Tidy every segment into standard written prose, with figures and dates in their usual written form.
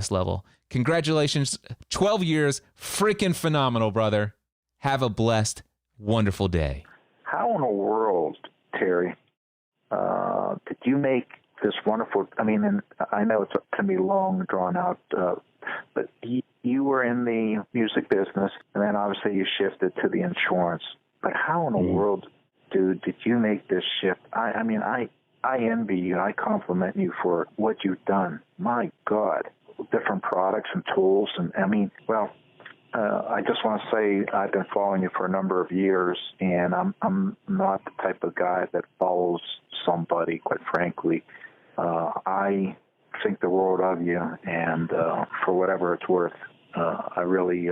level. Congratulations. 12 years. Freaking phenomenal, brother. Have a blessed, wonderful day. How in the world, Terry, did you make this wonderful, and I know it's going to be long, drawn out, but you were in the music business, and then obviously you shifted to the insurance. But how in the world, dude, did you make this shift? I envy you. I compliment you for what you've done. My God, different products and tools. And I just want to say I've been following you for a number of years, and I'm not the type of guy that follows somebody, quite frankly. I think the world of you, and for whatever it's worth, I really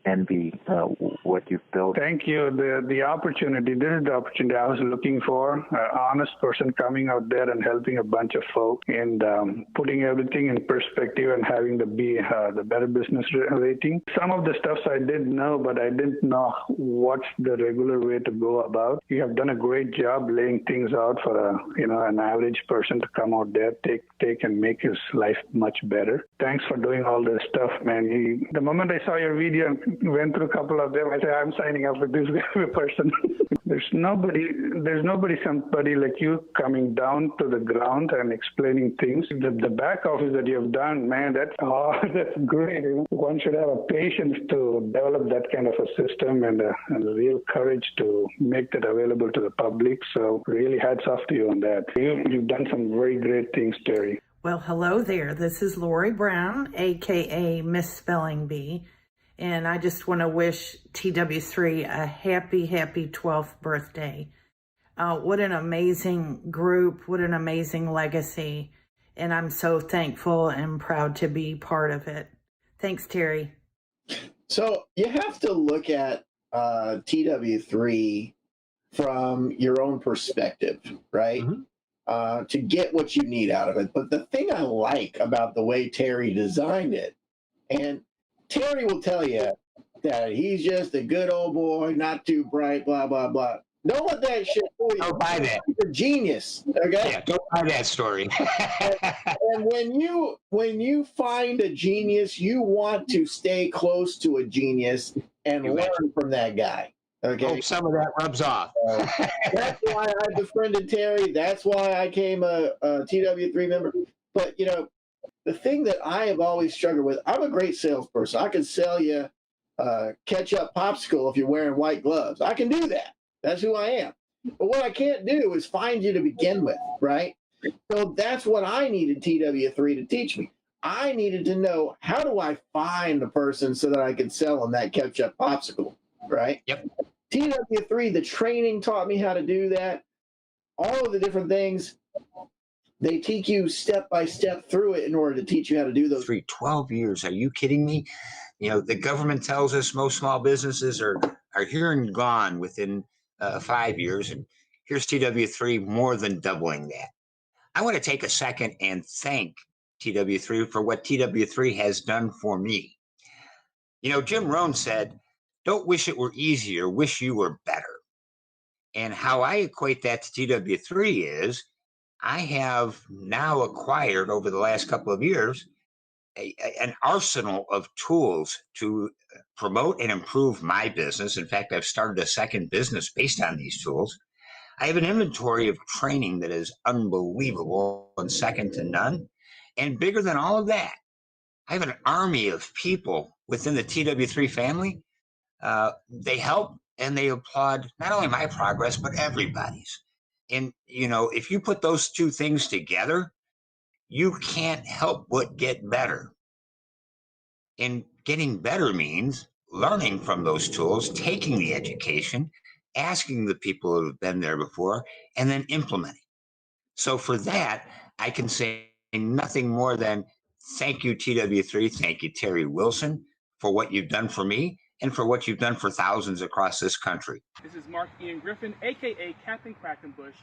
envy what you've built. Thank you. The opportunity, this is the opportunity I was looking for, an honest person coming out there and helping a bunch of folk and putting everything in perspective and having the better business rating. Some of the stuff I did know, but I didn't know what's the regular way to go about. You have done a great job laying things out for an average person to come out there, take and make his life much better. Thanks for doing all this stuff, man. The moment I saw your video, went through a couple of them. I said, I'm signing up with this person. There's somebody like you coming down to the ground and explaining things. The back office that you've done, man, that's great. One should have a patience to develop that kind of a system and a real courage to make that available to the public. So really hats off to you on that. You've done some very great things, Terry. Well, hello there. This is Lori Brown, a.k.a. Misspelling Bee. And I just want to wish TW3 a happy 12th birthday. What an amazing group. What an amazing legacy. And I'm so thankful and proud to be part of it. Thanks, Terry. So you have to look at TW3 from your own perspective, right? Mm-hmm. To get what you need out of it. But the thing I like about the way Terry designed it, and Terry will tell you that he's just a good old boy, not too bright, blah, blah, blah. Don't let that shit fool you. Don't buy that. He's a genius, okay? Yeah, don't buy that story. and when you find a genius, you want to stay close to a genius and learn from that guy, okay? Hope some of that rubs off. That's why I befriended Terry. That's why I became a TW3 member. But, the thing that I have always struggled with, I'm a great salesperson. I can sell you ketchup popsicle if you're wearing white gloves. I can do that. That's who I am. But what I can't do is find you to begin with, right? So that's what I needed TW3 to teach me. I needed to know, how do I find the person so that I can sell them that ketchup popsicle, right? Yep. TW3, the training taught me how to do that. All of the different things. They teach you step by step through it in order to teach you how to do those. 12 years. Are you kidding me? The government tells us most small businesses are here and gone within 5 years. And here's TW3 more than doubling that. I want to take a second and thank TW3 for what TW3 has done for me. Jim Rohn said, don't wish it were easier, wish you were better. And how I equate that to TW3 is, I have now acquired over the last couple of years an arsenal of tools to promote and improve my business. In fact, I've started a second business based on these tools. I have an inventory of training that is unbelievable and second to none. And bigger than all of that, I have an army of people within the TW3 family. They help and they applaud not only my progress, but everybody's. And, if you put those two things together, you can't help but get better. And getting better means learning from those tools, taking the education, asking the people who have been there before, and then implementing. So for that, I can say nothing more than thank you, TW3. Thank you, Terry Wilson, for what you've done for me and for what you've done for thousands across this country. This is Mark Ian Griffin, a.k.a. Captain Quackenbush.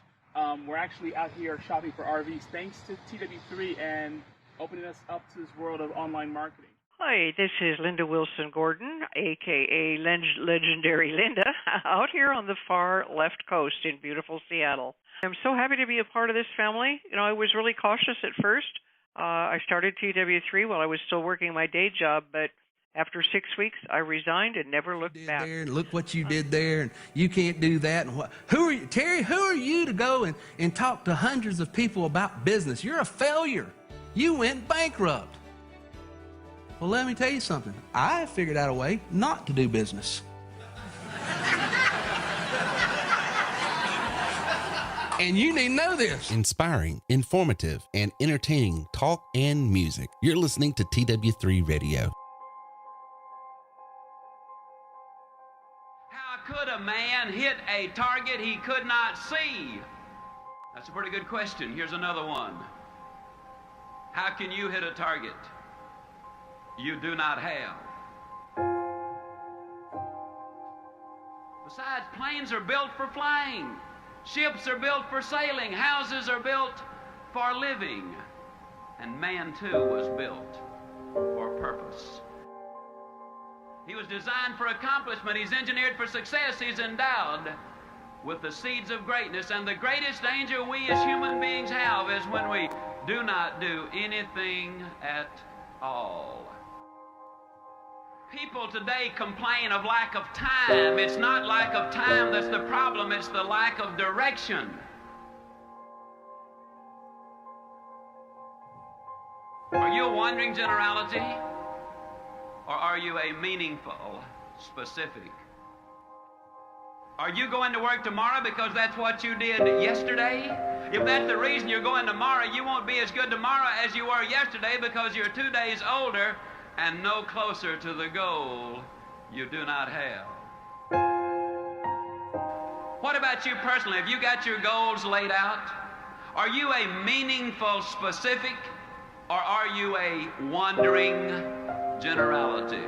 We're actually out here shopping for RVs thanks to TW3 and opening us up to this world of online marketing. Hi, this is Linda Wilson Gordon, a.k.a. Legendary Linda, out here on the far left coast in beautiful Seattle. I'm so happy to be a part of this family. I was really cautious at first. I started TW3 while I was still working my day job, but after 6 weeks, I resigned and never looked back. There, and look what you did there, and you can't do that. And who are you, Terry? Who are you to go and talk to hundreds of people about business? You're a failure. You went bankrupt. Well, let me tell you something. I figured out a way not to do business. And you need to know this. Inspiring, informative, and entertaining talk and music. You're listening to TW3 Radio. How could a man hit a target he could not see? That's a pretty good question. Here's another one. How can you hit a target you do not have? Besides, planes are built for flying. Ships are built for sailing. Houses are built for living. And man, too, was built for purpose. He was designed for accomplishment. He's engineered for success. He's endowed with the seeds of greatness. And the greatest danger we as human beings have is when we do not do anything at all. People today complain of lack of time. It's not lack of time that's the problem, it's the lack of direction. Are you a wandering generality, or are you a meaningful specific? Are you going to work tomorrow because that's what you did yesterday? If that's the reason you're going tomorrow, you won't be as good tomorrow as you were yesterday because you're 2 days older and no closer to the goal you do not have. What about you personally? Have you got your goals laid out? Are you a meaningful specific, or are you a wandering generality?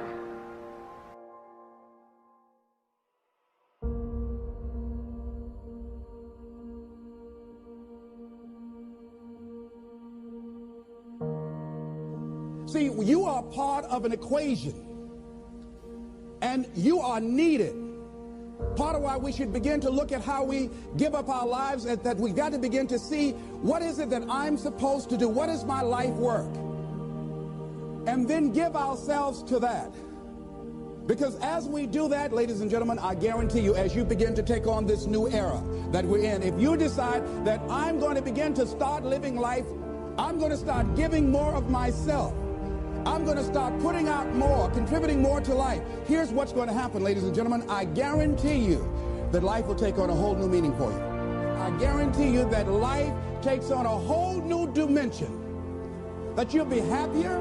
See, you are part of an equation, and you are needed. Part of why we should begin to look at how we give up our lives, is that we've got to begin to see, what is it that I'm supposed to do? What is my life work? And then give ourselves to that. Because as we do that, ladies and gentlemen, I guarantee you, as you begin to take on this new era that we're in, if you decide that I'm going to begin to start living life, I'm going to start giving more of myself, I'm going to start putting out more, contributing more to life. Here's what's going to happen, ladies and gentlemen. I guarantee you that life will take on a whole new meaning for you. I guarantee you that life takes on a whole new dimension, that you'll be happier,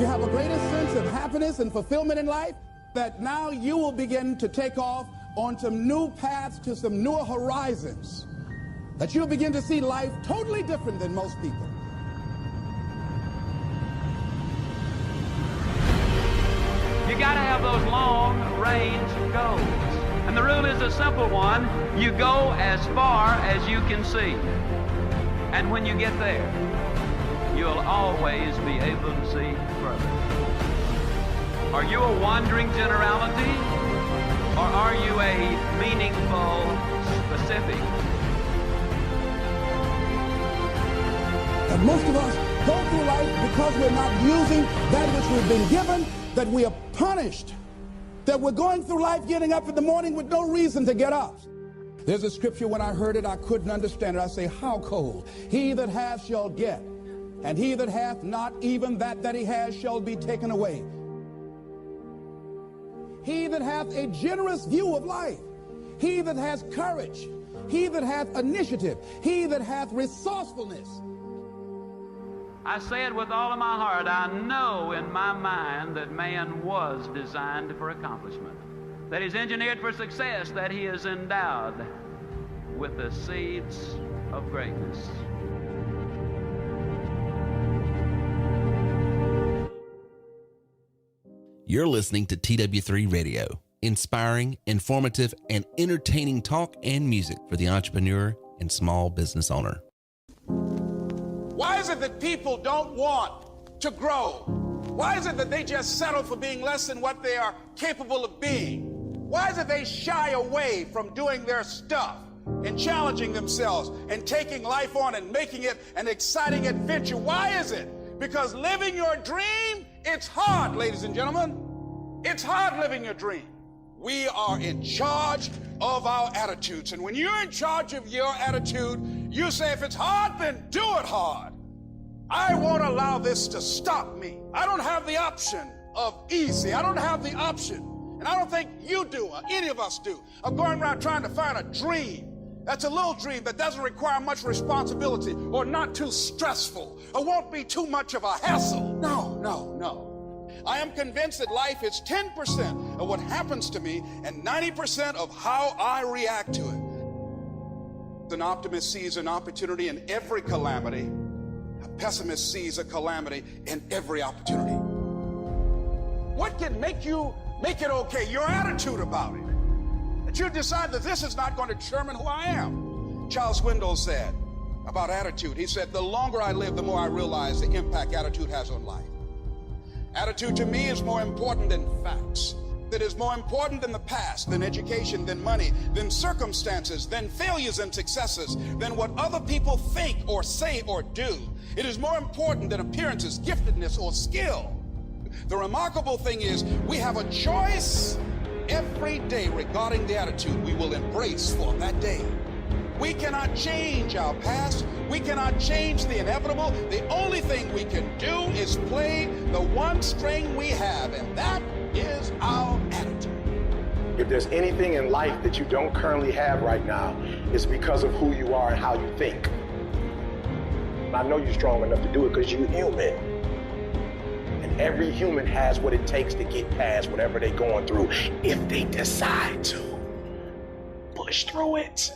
you have a greater sense of happiness and fulfillment in life, that now you will begin to take off on some new paths to some newer horizons, that you'll begin to see life totally different than most people. You got to have those long-range goals. And the rule is a simple one. You go as far as you can see. And when you get there, you'll always be able to see further. Are you a wandering generality, or are you a meaningful specific? And most of us go through life because we're not using that which we've been given, that we are punished, that we're going through life getting up in the morning with no reason to get up. There's a scripture, when I heard it, I couldn't understand it. I say, how cold? He that hath shall get, and he that hath not, even that he has shall be taken away. He that hath a generous view of life, he that has courage, he that hath initiative, he that hath resourcefulness. I say it with all of my heart. I know in my mind that man was designed for accomplishment, that he's engineered for success, that he is endowed with the seeds of greatness. You're listening to TW3 Radio, inspiring, informative, and entertaining talk and music for the entrepreneur and small business owner. Why is it that people don't want to grow? Why is it that they just settle for being less than what they are capable of being? Why is it they shy away from doing their stuff and challenging themselves and taking life on and making it an exciting adventure? Why is it? Because living your dream, it's hard, ladies and gentlemen. It's hard living your dream. We are in charge of our attitudes. And when you're in charge of your attitude, you say, if it's hard, then do it hard. I won't allow this to stop me. I don't have the option of easy. I don't have the option, and I don't think you do, or any of us do, of going around trying to find a dream that's a little dream that doesn't require much responsibility or not too stressful or won't be too much of a hassle. No, no, no. I am convinced that life is 10% of what happens to me and 90% of how I react to it. An optimist sees an opportunity in every calamity. A pessimist sees a calamity in every opportunity. What can make it okay? Your attitude about it. That you decide that this is not going to determine who I am. Charles Swindoll said about attitude, he said, the longer I live, the more I realize the impact attitude has on life. Attitude to me is more important than facts. It is more important than the past, than education, than money, than circumstances, than failures and successes, than what other people think or say or do. It is more important than appearances, giftedness, or skill. The remarkable thing is we have a choice every day regarding the attitude we will embrace for that day. We cannot change our past. We cannot change the inevitable. The only thing we can do is play the one string we have, and that is our attitude. If there's anything in life that you don't currently have right now, it's because of who you are and how you think. I know you're strong enough to do it because you're human. And every human has what it takes to get past whatever they're going through if they decide to. Push through it.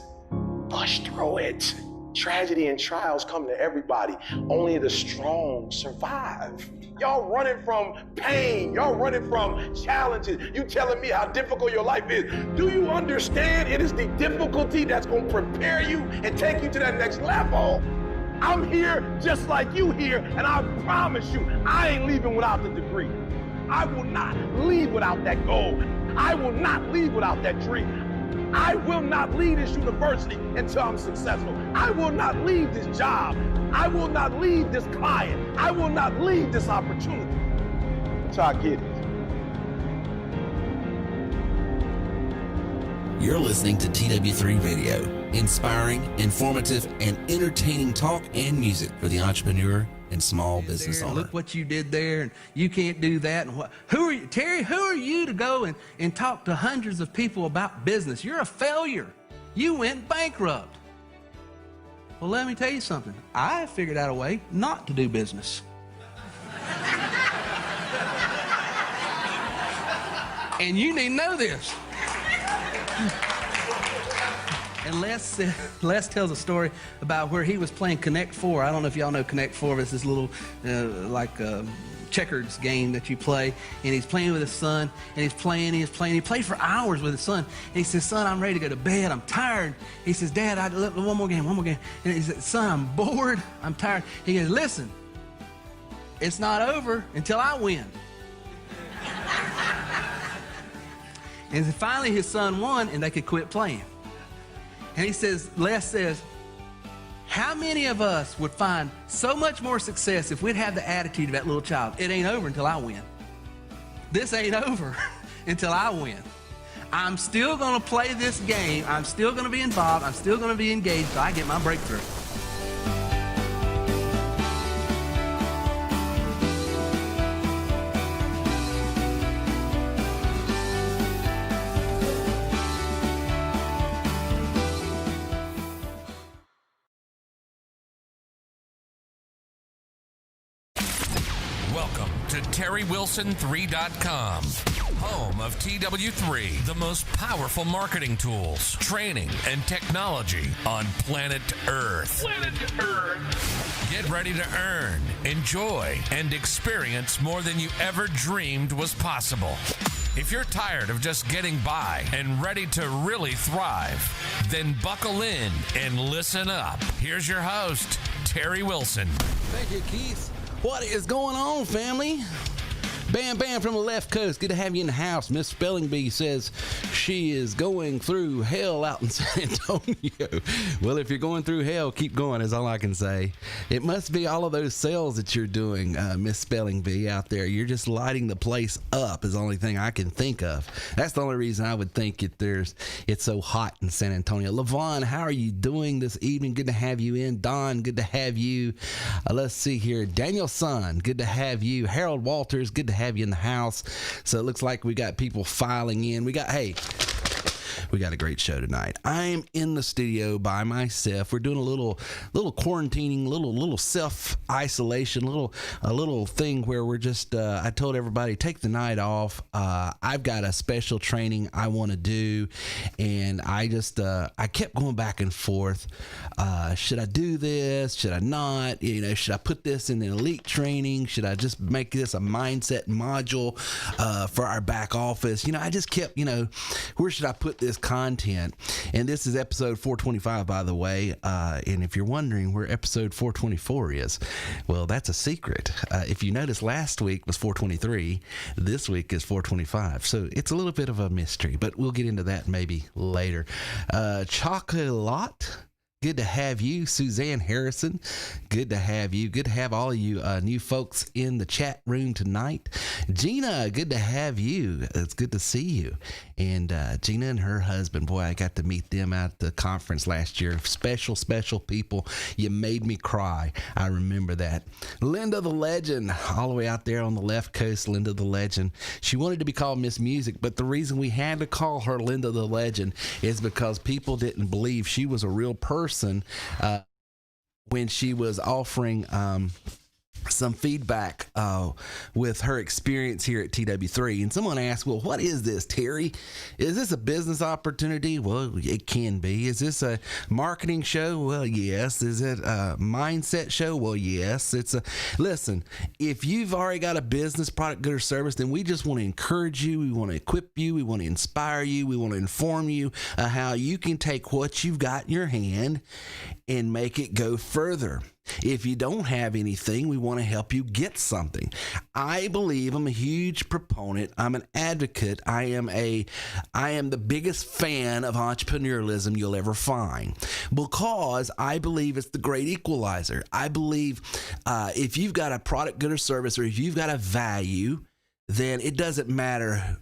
Push through it. Tragedy and trials come to everybody. Only the strong survive. Y'all running from pain. Y'all running from challenges. You telling me how difficult your life is. Do you understand it is the difficulty that's going to prepare you and take you to that next level? I'm here just like you here, and I promise you, I ain't leaving without the degree. I will not leave without that goal. I will not leave without that dream. I will not leave this university until I'm successful. I will not leave this job. I will not leave this client. I will not leave this opportunity until I get it. You're listening to TW3 Radio, inspiring, informative, and entertaining talk and music for the entrepreneur and small business owner. Look what you did there, and you can't do that. And who are you, Terry? Who are you to go and talk to hundreds of people about business? You're a failure. You went bankrupt. Well, let me tell you something. I figured out a way not to do business. And you need to know this. And Les tells a story about where he was playing Connect Four. I don't know if y'all know Connect Four, but it's this little checkers game that you play. And he's playing with his son, and he's playing. He played for hours with his son. And he says, "Son, I'm ready to go to bed. I'm tired." He says, "Dad, one more game. And he said, "Son, I'm bored. I'm tired." He goes, "Listen, it's not over until I win." And finally his son won, and they could quit playing. And he says, Les says, how many of us would find so much more success if we'd have the attitude of that little child? It ain't over until I win. This ain't over until I win. I'm still going to play this game. I'm still going to be involved. I'm still going to be engaged so I get my breakthrough. Welcome to TerryWilson3.com, home of TW3, the most powerful marketing tools, training, and technology on planet Earth. Get ready to earn, enjoy, and experience more than you ever dreamed was possible. If you're tired of just getting by and ready to really thrive, then buckle in and listen up. Here's your host, Terry Wilson. Thank you, Keith. What is going on, family? Bam Bam from the left coast, good to have you in the house. Miss Spelling Bee says she is going through hell out in San Antonio. Well, if you're going through hell, keep going is all I can say. It must be all of those sales that you're doing, Miss Spelling Bee out there. You're just lighting the place up is the only thing I can think of. That's the only reason I would think it's so hot in San Antonio. Levon, how are you doing this evening? Good to have you in. Don, good to have you. Let's see here. Daniel Son, good to have you. Harold Walters, good to have you in the house. So it looks like we got people filing in. We got a great show tonight. I'm in the studio by myself. We're doing a little quarantining, little self-isolation, a little thing where we're just, I told everybody, take the night off. I've got a special training I want to do, and I kept going back and forth. Should I do this? Should I not? Should I put this in an elite training? Should I just make this a mindset module for our back office? I just kept, where should I put this content? And this is episode 425, by the way. And if you're wondering where episode 424 is, well, that's a secret. If you notice, last week was 423. This week is 425. So it's a little bit of a mystery, but we'll get into that maybe later. Chocolat, good to have you. Suzanne Harrison, good to have you. Good to have all of you new folks in the chat room tonight. Gina, good to have you. It's good to see you. And Gina and her husband, boy, I got to meet them at the conference last year. Special people. You made me cry. I remember that. Linda the Legend, all the way out there on the left coast, Linda the Legend. She wanted to be called Miss Music, but the reason we had to call her Linda the Legend is because people didn't believe she was a real person when she was offering some feedback with her experience here at TW3. And someone asked, well, what is this, Terry? Is this a business opportunity? Well, it can be. Is this a marketing show? Well, yes. Is it a mindset show? Well, yes. Listen, if you've already got a business, product, good, or service, then we just want to encourage you. We want to equip you. We want to inspire you. We want to inform you how you can take what you've got in your hand and make it go further. If you don't have anything, we want to help you get something. I believe, I'm a huge proponent. I'm an advocate. I am the biggest fan of entrepreneurialism you'll ever find, because I believe it's the great equalizer. I believe if you've got a product, good, or service, or if you've got a value, then it doesn't matter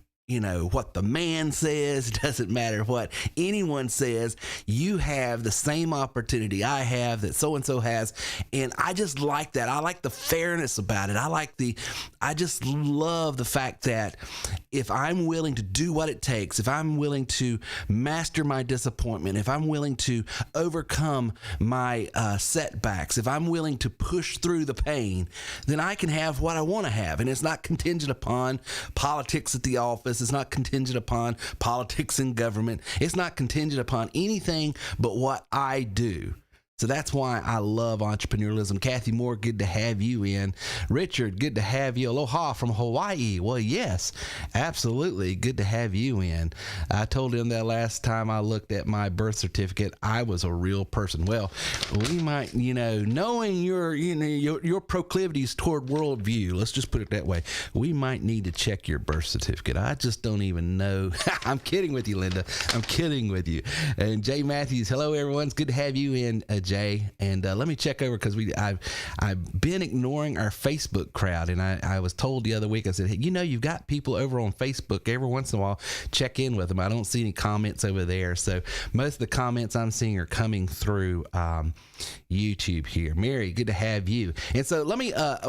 what the man says. It doesn't matter what anyone says. You have the same opportunity I have, that so-and-so has. And I just like that. I like the fairness about it. I just love the fact that if I'm willing to do what it takes, if I'm willing to master my disappointment, if I'm willing to overcome my setbacks, if I'm willing to push through the pain, then I can have what I want to have. And it's not contingent upon politics at the office. It's not contingent upon politics in government. It's not contingent upon anything but what I do. So that's why I love entrepreneurialism. Kathy Moore, good to have you in. Richard, good to have you. Aloha from Hawaii. Well, yes, absolutely. Good to have you in. I told him that last time I looked at my birth certificate, I was a real person. Well, we might, knowing your proclivities toward worldview, let's just put it that way, we might need to check your birth certificate. I just don't even know. I'm kidding with you, Linda. I'm kidding with you. And Jay Matthews, hello, everyone. It's good to have you in, Jay, and let me check over, because I've been ignoring our Facebook crowd, and I was told the other week, I said, hey, you've got people over on Facebook. Every once in a while, check in with them. I don't see any comments over there, so most of the comments I'm seeing are coming through YouTube here. Mary, good to have you. And so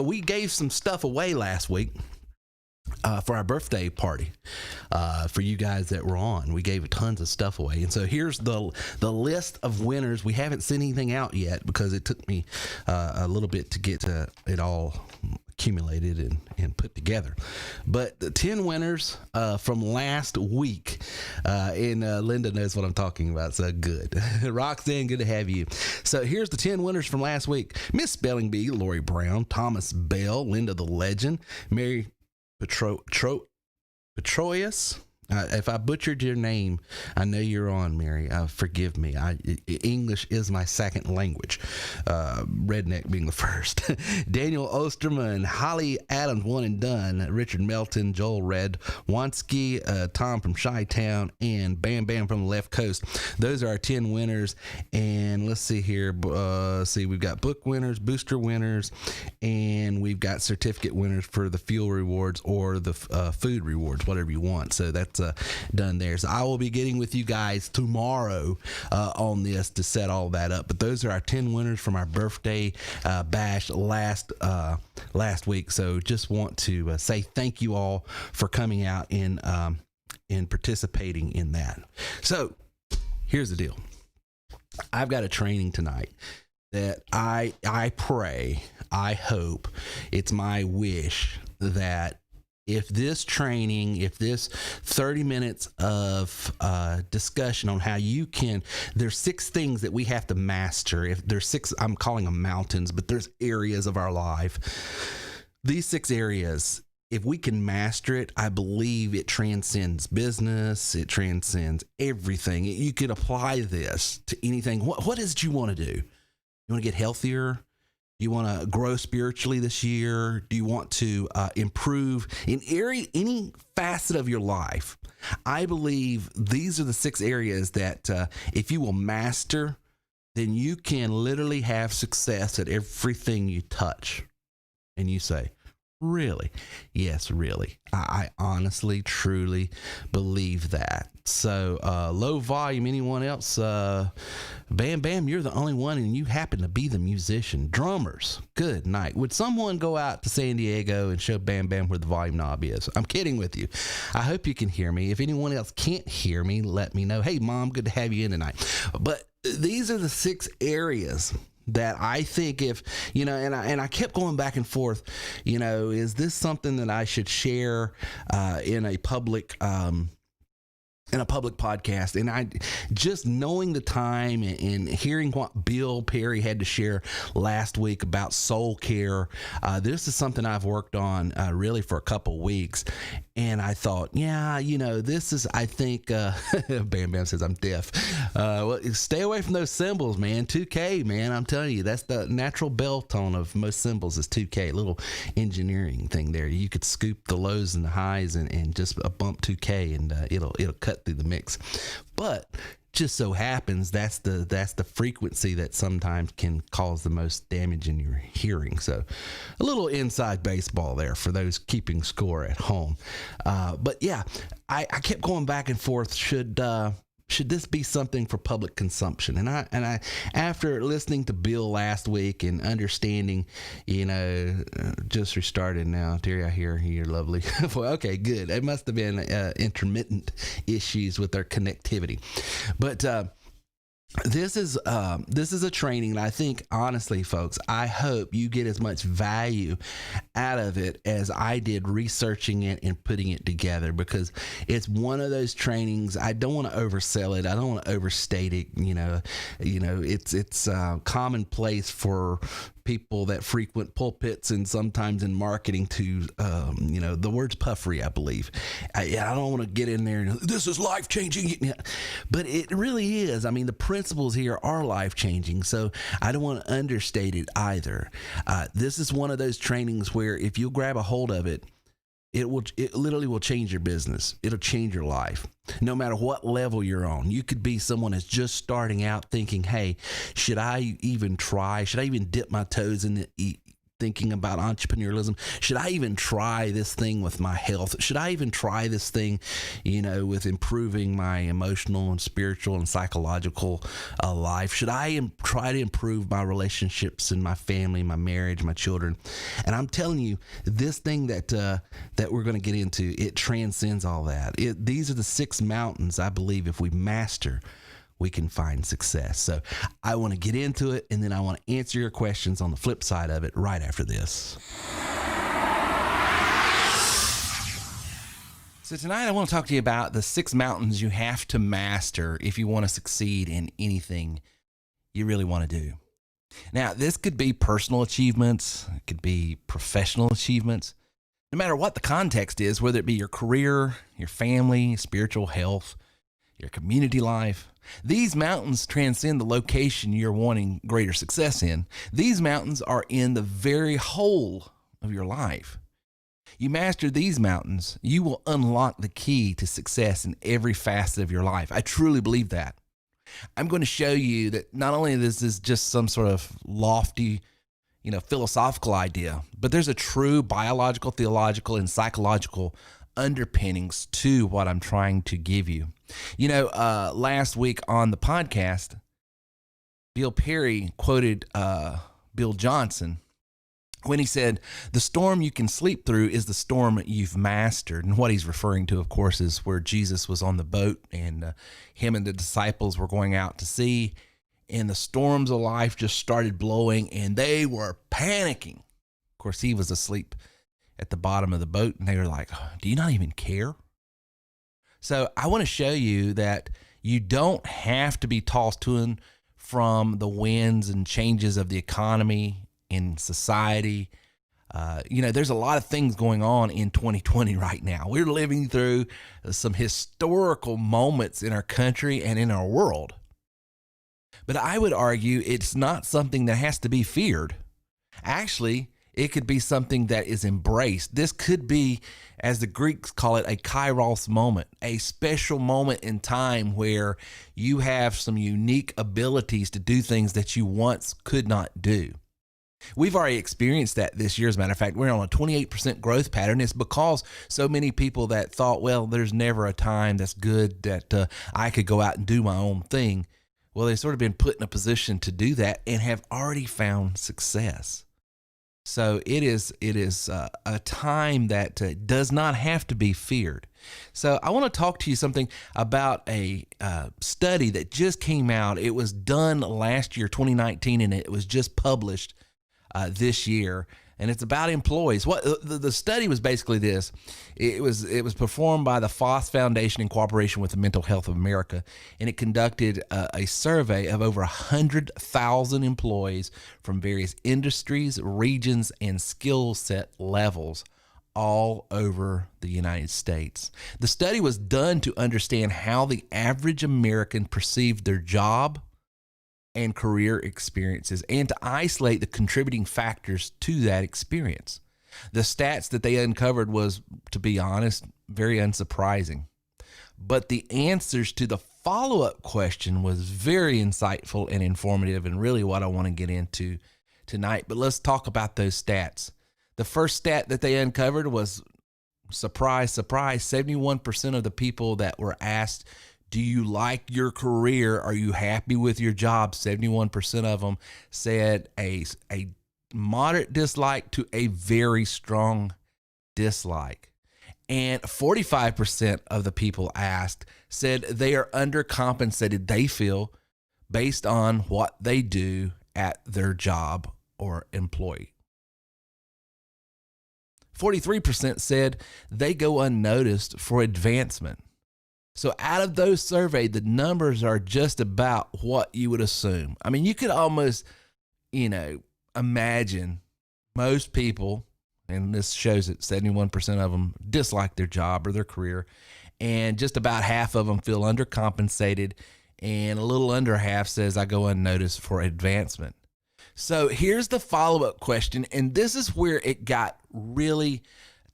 we gave some stuff away last week for our birthday party for you guys that were on. We gave tons of stuff away, and so here's the list of winners. We haven't sent anything out yet because it took me a little bit to get it all accumulated and put together, but the 10 winners from last week, and Linda knows what I'm talking about, so good. Roxanne, good to have you. So here's the 10 winners from last week: Miss Spelling Bee, Lori Brown, Thomas Bell, Linda the Legend, Mary Petroius, If I butchered your name, I know you're on, Mary. Forgive me. English is my second language, redneck being the first. Daniel Osterman, Holly Adams, one and done. Richard Melton, Joel Red, Wansky, Tom from Chi-Town, and Bam Bam from the left coast. Those are our 10 winners. And let's see here. We've got book winners, booster winners, and we've got certificate winners for the fuel rewards or the food rewards, whatever you want. So that's done there. So I will be getting with you guys tomorrow on this to set all that up. But those are our 10 winners from our birthday bash last week. So just want to say thank you all for coming out and participating in that. So here's the deal. I've got a training tonight that I pray, I hope, it's my wish that if this 30 minutes of discussion on how you can, there's 6 things that we have to master. If there's 6, I'm calling them mountains, but there's areas of our life. These 6 areas, if we can master it, I believe it transcends business. It transcends everything. You could apply this to anything. What is it you want to do? You want to get healthier? Do you want to grow spiritually this year? Do you want to improve in any facet of your life? I believe these are the 6 areas that if you will master, then you can literally have success at everything you touch. And you say, really? Yes, really. I honestly, truly believe that. So low volume, anyone else? Bam Bam, you're the only one and you happen to be the musician. Drummers, good night. Would someone go out to San Diego and show Bam Bam where the volume knob is? I'm kidding with you. I hope you can hear me. If anyone else can't hear me, let me know. Hey, Mom, good to have you in tonight. But these are the 6 areas that I think if, and I kept going back and forth, is this something that I should share in a public podcast? And I just knowing the time and hearing what Bill Perry had to share last week about soul care, this is something I've worked on really for a couple weeks. And I thought, this is, I think, Bam Bam says I'm deaf. Well, stay away from those cymbals, man. 2K, man. I'm telling you, that's the natural bell tone of most cymbals is 2K. Little engineering thing there. You could scoop the lows and the highs and just bump 2K and it'll cut through the mix. But just so happens that's the frequency that sometimes can cause the most damage in your hearing. So a little inside baseball there for those keeping score at home. But yeah, I kept going back and forth. Should this be something for public consumption? And I after listening to Bill last week and understanding, just restarted now. Terry, I hear you're lovely. Well, okay, good. It must have been intermittent issues with their connectivity. But this is a training that I think, honestly, folks, I hope you get as much value out of it as I did researching it and putting it together, because it's one of those trainings. I don't want to oversell it. I don't want to overstate it. It's commonplace for people that frequent pulpits and sometimes in marketing to, the word's puffery, I believe. I don't want to get in there and this is life changing, but it really is. I mean, the principles here are life changing, so I don't want to understate it either. This is one of those trainings where if you grab a hold of it, it literally will change your business. It'll change your life, no matter what level you're on. You could be someone that's just starting out thinking, hey, should I even try? Should I even dip my toes in thinking about entrepreneurialism? Should I even try this thing with my health? Should I even try this thing, with improving my emotional and spiritual and psychological life? Should I try to improve my relationships in my family, my marriage, my children? And I'm telling you, this thing that we're going to get into, it transcends all that. These are the 6 mountains I believe if we master, we can find success. So I want to get into it, and then I want to answer your questions on the flip side of it right after this. So tonight I want to talk to you about the 6 mountains you have to master if you want to succeed in anything you really want to do. Now, this could be personal achievements, it could be professional achievements, no matter what the context is, whether it be your career, your family, spiritual health, your community life. These mountains transcend the location you're wanting greater success in. These mountains are in the very whole of your life. You master these mountains, you will unlock the key to success in every facet of your life. I truly believe that. I'm going to show you that not only this is just some sort of lofty, philosophical idea, but there's a true biological, theological, and psychological underpinnings to what I'm trying to give you. Last week on the podcast, Bill Perry quoted Bill Johnson when he said, "The storm you can sleep through is the storm you've mastered." And what he's referring to, of course, is where Jesus was on the boat and him and the disciples were going out to sea, and the storms of life just started blowing and they were panicking. Of course, he was asleep at the bottom of the boat and they were like, "Do you not even care?" So I want to show you that you don't have to be tossed to and from the winds and changes of the economy in society. There's a lot of things going on in 2020 right now. We're living through some historical moments in our country and in our world. But I would argue it's not something that has to be feared. Actually, it could be something that is embraced. This could be, as the Greeks call it, a kairos moment, a special moment in time where you have some unique abilities to do things that you once could not do. We've already experienced that this year. As a matter of fact, we're on a 28% growth pattern. It's because so many people that thought, well, there's never a time that's good that I could go out and do my own thing. Well, they've sort of been put in a position to do that and have already found success. So it is a time that does not have to be feared. So I want to talk to you something about a study that just came out. It was done last year, 2019, and it was just published this year, and it's about employees. What the study was basically this: it was performed by the Faas Foundation in cooperation with the Mental Health of America, and it conducted a survey of over 100,000 employees from various industries, regions, and skill set levels all over the United States. The study was done to understand how the average American perceived their job and career experiences, and to isolate the contributing factors to that experience. The stats that they uncovered was, to be honest, very unsurprising. But the answers to the follow-up question was very insightful and informative, and really what I want to get into tonight. But let's talk about those stats. The first stat that they uncovered was, surprise, surprise, 71% of the people that were asked, "Do you like your career? Are you happy with your job?" 71% of them said a moderate dislike to a very strong dislike. And 45% of the people asked said they are undercompensated, they feel, based on what they do at their job or employee. 43% said they go unnoticed for advancement. So out of those surveyed, the numbers are just about what you would assume. I mean, you could almost, imagine most people, and this shows that 71% of them dislike their job or their career, and just about half of them feel undercompensated, and a little under half says I go unnoticed for advancement. So here's the follow-up question, and this is where it got really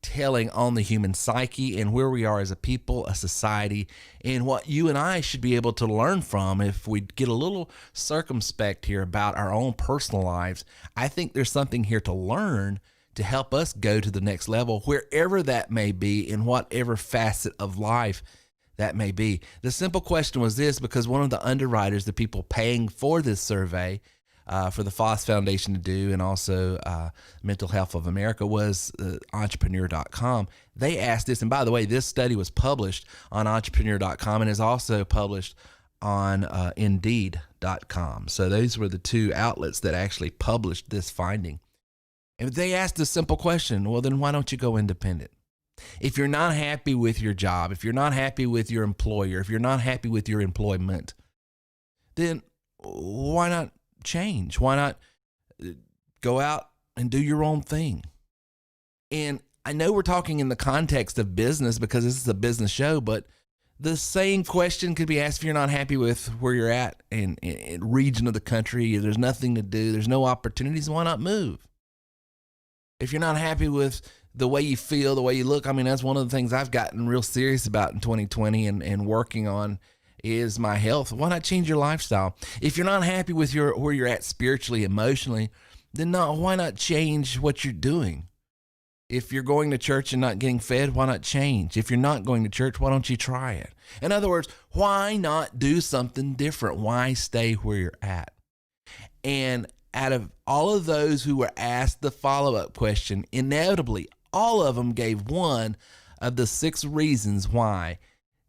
telling on the human psyche and where we are as a people, a society, and what you and I should be able to learn from if we get a little circumspect here about our own personal lives. I think there's something here to learn to help us go to the next level, wherever that may be, in whatever facet of life that may be. The simple question was this, because one of the underwriters, the people paying for this survey, for the Faas Foundation to do, and also Mental Health of America, was entrepreneur.com. They asked this, and by the way, this study was published on entrepreneur.com and is also published on indeed.com. So those were the two outlets that actually published this finding. And they asked a simple question: well, then why don't you go independent? If you're not happy with your job, if you're not happy with your employer, if you're not happy with your employment, then why not change? Why not go out and do your own thing? And I know we're talking in the context of business because this is a business show, but the same question could be asked if you're not happy with where you're at in region of the country. There's nothing to do. There's no opportunities. Why not move? If you're not happy with the way you feel, the way you look, I mean, that's one of the things I've gotten real serious about in 2020 and working on is my health. Why not change your lifestyle? If you're not happy with where you're at spiritually, emotionally, then why not change what you're doing? If you're going to church and not getting fed, why not change? If you're not going to church, why don't you try it? In other words, why not do something different? Why stay where you're at? And out of all of those who were asked the follow-up question, inevitably, all of them gave one of the 6 reasons why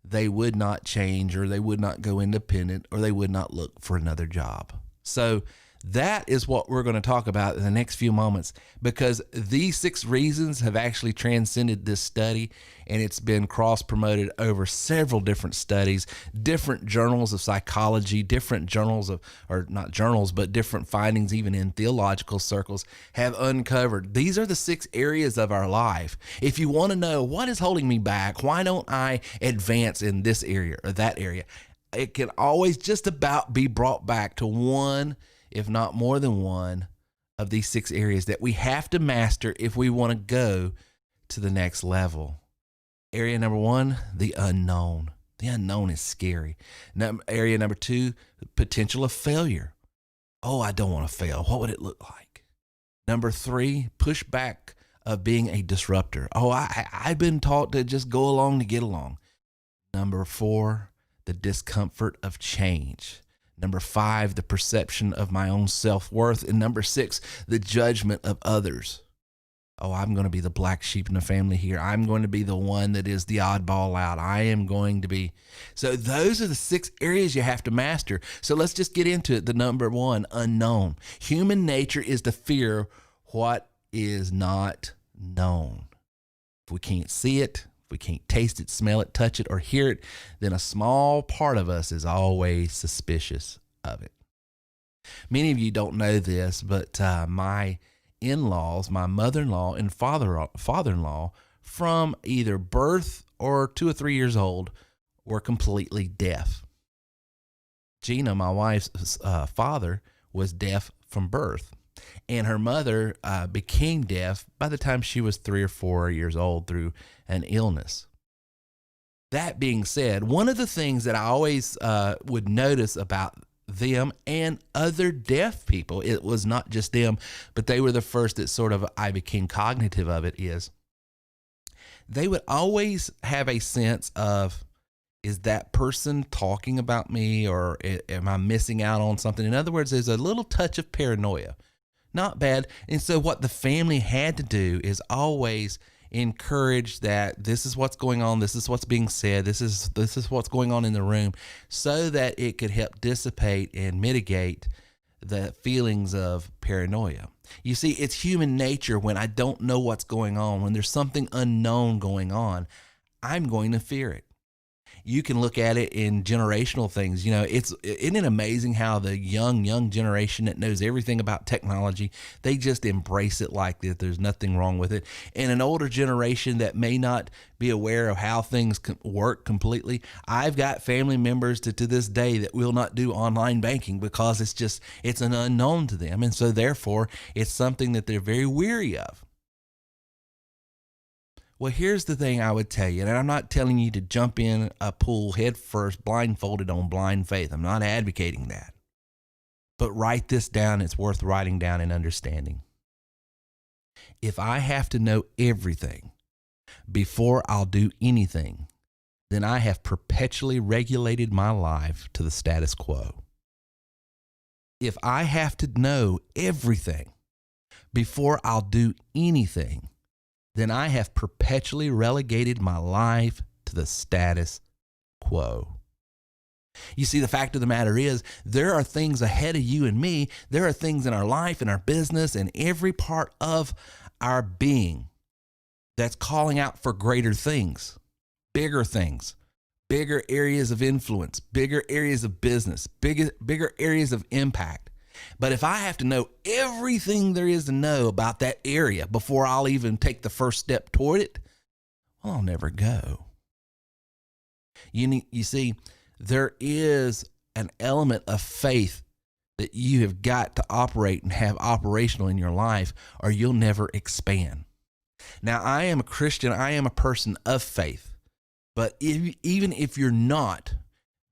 they would not change, or they would not go independent, or they would not look for another job. So that is what we're going to talk about in the next few moments, because these 6 reasons have actually transcended this study, and it's been cross-promoted over several different studies, different journals of psychology, different journals of, or not journals, but different findings even in theological circles have uncovered. These are the 6 areas of our life. If you want to know what is holding me back, why don't I advance in this area or that area, it can always just about be brought back to one, if not more than one, of these 6 areas that we have to master if we want to go to the next level. Area number 1, the unknown. The unknown is scary. Area number 2, the potential of failure. Oh, I don't want to fail. What would it look like? Number 3, pushback of being a disruptor. Oh, I've been taught to just go along to get along. Number 4, the discomfort of change. Number 5, the perception of my own self-worth. And number 6, the judgment of others. Oh, I'm going to be the black sheep in the family here. I'm going to be the one that is the oddball out. I am going to be. So those are the 6 areas you have to master. So let's just get into it. The number 1, unknown. Human nature is to fear what is not known. If we can't see it, if we can't taste it, smell it, touch it, or hear it, then a small part of us is always suspicious of it. Many of you don't know this, but my in-laws, my mother-in-law and father-in-law, from either birth or 2 or 3 years old, were completely deaf. Gina, my wife's father, was deaf from birth. And her mother became deaf by the time she was 3 or 4 years old through an illness. That being said, one of the things that I always would notice about them and other deaf people, it was not just them, but they were the first that sort of I became cognitive of it, is they would always have a sense of, is that person talking about me, or am I missing out on something? In other words, there's a little touch of paranoia. Not bad. And so what the family had to do is always encourage that this is what's going on, this is what's being said, this is what's going on in the room, so that it could help dissipate and mitigate the feelings of paranoia. You see, it's human nature. When I don't know what's going on, when there's something unknown going on, I'm going to fear it. You can look at it in generational things. You know, isn't it amazing how the young generation that knows everything about technology, they just embrace it like that there's nothing wrong with it. And an older generation that may not be aware of how things work completely. I've got family members to this day that will not do online banking because it's an unknown to them. And so therefore it's something that they're very weary of. Well, here's the thing I would tell you, and I'm not telling you to jump in a pool head first, blindfolded on blind faith. I'm not advocating that. But write this down. It's worth writing down and understanding. If I have to know everything before I'll do anything, then I have perpetually regulated my life to the status quo. If I have to know everything before I'll do anything, then I have perpetually relegated my life to the status quo. You see, the fact of the matter is, there are things ahead of you and me. There are things in our life, in our business, and every part of our being that's calling out for greater things, bigger areas of influence, bigger areas of business, bigger areas of impact. But if I have to know everything there is to know about that area before I'll even take the first step toward it, well, I'll never go. You see, there is an element of faith that you have got to operate and have operational in your life, or you'll never expand. Now, I am a Christian. I am a person of faith. But even if you're not,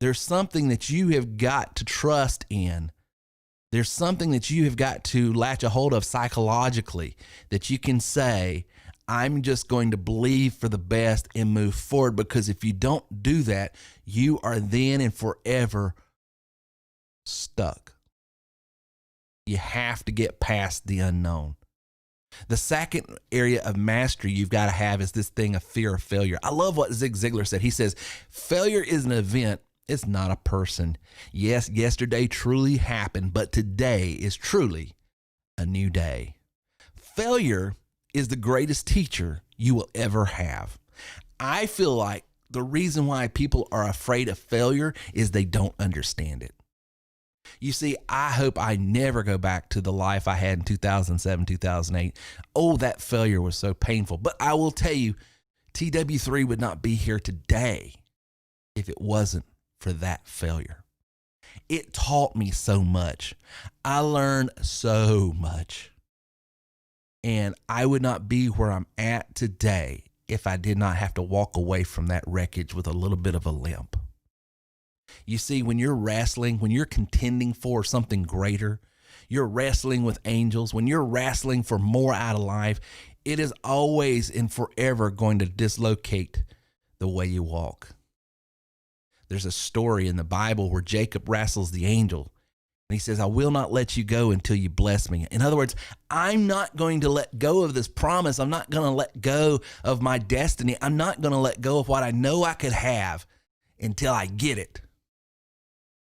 there's something that you have got to trust in. There's something that you have got to latch a hold of psychologically, that you can say, I'm just going to believe for the best and move forward, because if you don't do that, you are then and forever stuck. You have to get past the unknown. The second area of mastery you've got to have is this thing of fear of failure. I love what Zig Ziglar said. He says, failure is an event. It's not a person. Yes, yesterday truly happened, but today is truly a new day. Failure is the greatest teacher you will ever have. I feel like the reason why people are afraid of failure is they don't understand it. You see, I hope I never go back to the life I had in 2007, 2008. Oh, that failure was so painful. But I will tell you, TW3 would not be here today if it wasn't for that failure. It taught me so much. I learned so much. And I would not be where I'm at today if I did not have to walk away from that wreckage with a little bit of a limp. You see, when you're wrestling, when you're contending for something greater, you're wrestling with angels, when you're wrestling for more out of life, it is always and forever going to dislocate the way you walk. There's a story in the Bible where Jacob wrestles the angel, and he says, I will not let you go until you bless me. In other words, I'm not going to let go of this promise. I'm not going to let go of my destiny. I'm not going to let go of what I know I could have until I get it.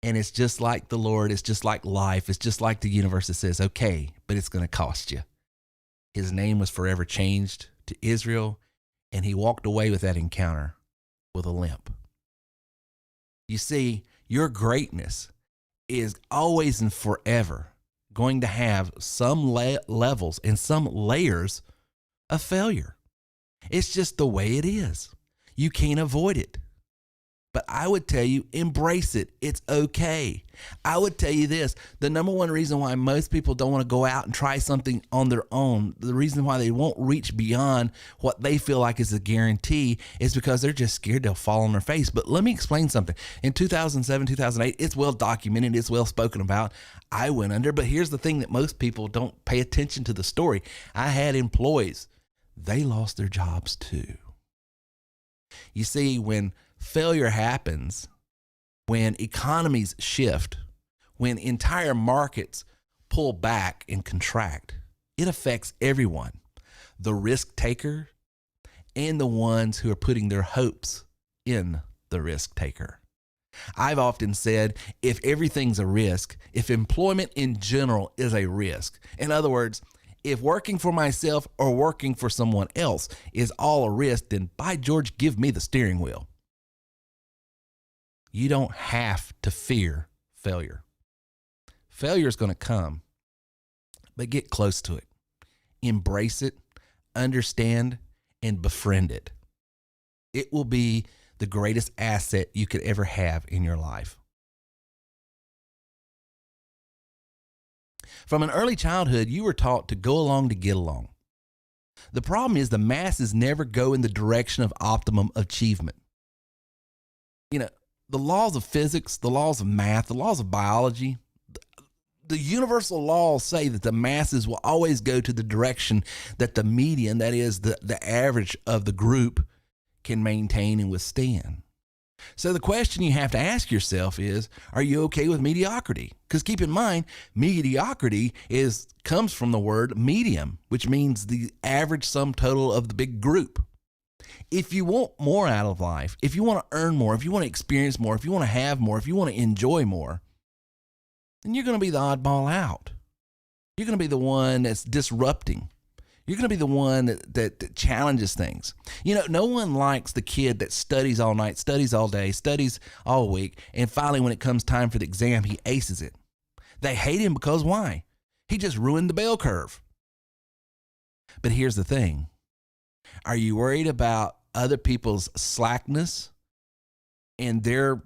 And it's just like the Lord. It's just like life. It's just like the universe that says, okay, but it's going to cost you. His name was forever changed to Israel, and he walked away with that encounter with a limp. You see, your greatness is always and forever going to have some levels and some layers of failure. It's just the way it is. You can't avoid it. But I would tell you, embrace it. It's okay. I would tell you this, the number one reason why most people don't want to go out and try something on their own, the reason why they won't reach beyond what they feel like is a guarantee, is because they're just scared they'll fall on their face. But let me explain something. In 2007, 2008, it's well documented, it's well spoken about. I went under, but here's the thing that most people don't pay attention to the story. I had employees. They lost their jobs too. You see, when failure happens, when economies shift, when entire markets pull back and contract, it affects everyone, the risk taker and the ones who are putting their hopes in the risk taker. I've often said, if everything's a risk, if employment in general is a risk, in other words, if working for myself or working for someone else is all a risk, then by George, give me the steering wheel. You don't have to fear failure. Failure is going to come, but get close to it. Embrace it, understand, and befriend it. It will be the greatest asset you could ever have in your life. From an early childhood, you were taught to go along to get along. The problem is the masses never go in the direction of optimum achievement. You know, the laws of physics, the laws of math, the laws of biology, the universal laws say that the masses will always go to the direction that the median, that is the average of the group, can maintain and withstand. So the question you have to ask yourself is, are you okay with mediocrity? Because keep in mind, mediocrity comes from the word medium, which means the average sum total of the big group. If you want more out of life, if you want to earn more, if you want to experience more, if you want to have more, if you want to enjoy more, then you're going to be the oddball out. You're going to be the one that's disrupting. You're going to be the one that challenges things. You know, no one likes the kid that studies all night, studies all day, studies all week, and finally when it comes time for the exam, he aces it. They hate him because why? He just ruined the bell curve. But here's the thing. Are you worried about other people's slackness and their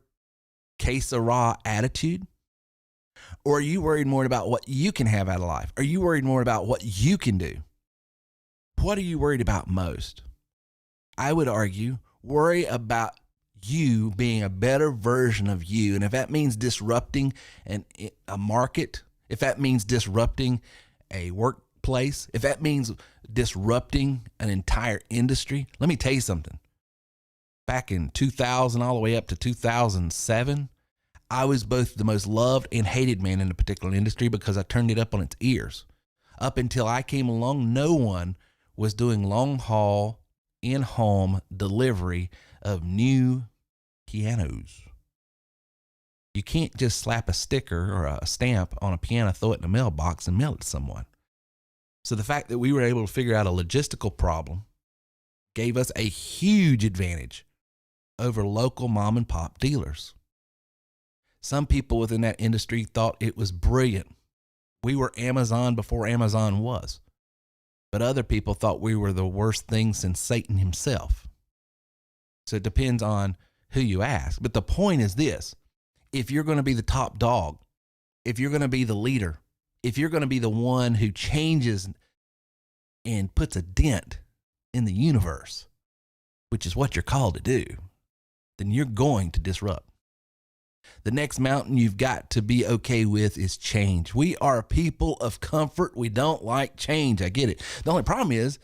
que sera attitude? Or are you worried more about what you can have out of life? Are you worried more about what you can do? What are you worried about most? I would argue, worry about you being a better version of you. And if that means disrupting a market, if that means disrupting a workplace, if that means disrupting an entire industry, let me tell you something. Back in 2000 all the way up to 2007, I was both the most loved and hated man in a particular industry because I turned it up on its ears. Up until I came along, no one was doing long haul, in-home delivery of new pianos. You can't just slap a sticker or a stamp on a piano, throw it in a mailbox, and mail it to someone. So the fact that we were able to figure out a logistical problem gave us a huge advantage over local mom and pop dealers. Some people within that industry thought it was brilliant. We were Amazon before Amazon was. But other people thought we were the worst thing since Satan himself. So it depends on who you ask. But the point is this. If you're going to be the top dog, if you're going to be the leader, if you're going to be the one who changes and puts a dent in the universe, which is what you're called to do, then you're going to disrupt. The next mountain you've got to be okay with is change. We are people of comfort. We don't like change. I get it. The only problem is